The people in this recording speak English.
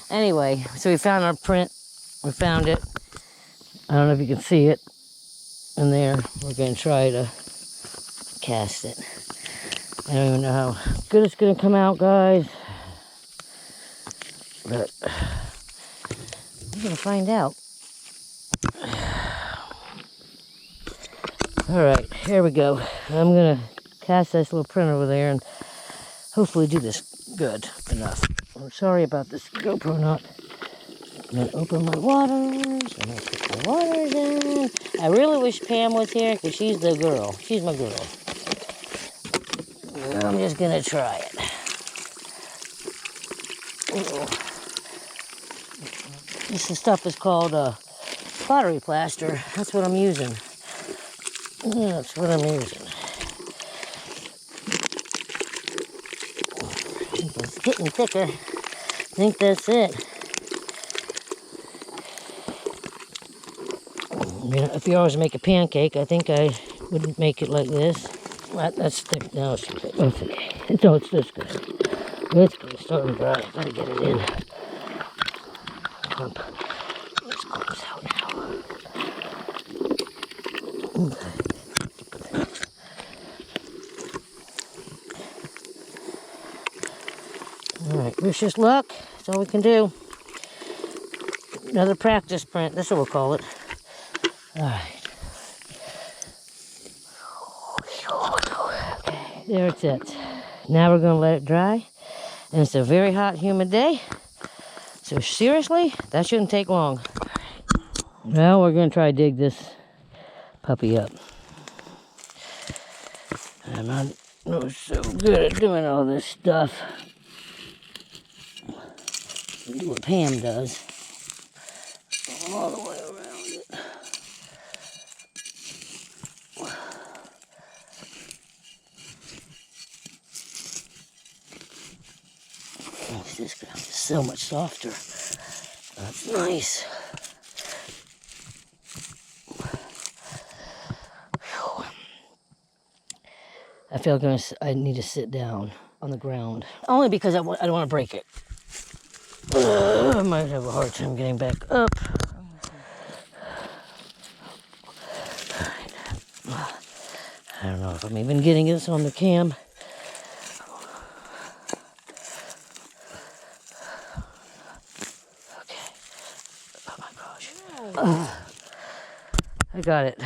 Anyway, so we found our print. We found it. I don't know if you can see it in there. We're going to try to cast it. I don't even know how good it's going to come out, guys. But we're going to find out. Alright, here we go. I'm going to cast this little print over there and hopefully do this good enough. I'm sorry about this GoPro not. I'm going to open my waters. I'm going to put my waters in. I really wish Pam was here because she's the girl. She's my girl. I'm just going to try it. This stuff is called pottery plaster. That's what I'm using. That's what I'm using. It's getting thicker. I think that's it. If you always make a pancake, I think I would make it like this. That's thick. No, it's too thick. That's okay. It's this good. It's good. It's starting to dry. Gotta get it in. This comes out now. Okay. Alright, wish us luck. That's all we can do. Another practice print. That's what we'll call it. Alright. Okay, there it's it. Now we're going to let it dry. And it's a very hot, humid day. So seriously, that shouldn't take long. Well, we're going to try to dig this puppy up. I'm not so good at doing all this stuff. Do what Pam does. All the way around it. This ground is so much softer. That's nice. Whew. I feel like I need to sit down on the ground. Only because I don't want to break it. I might have a hard time getting back up. I don't know if I'm even getting this on the cam. Okay. Oh my gosh. I got it.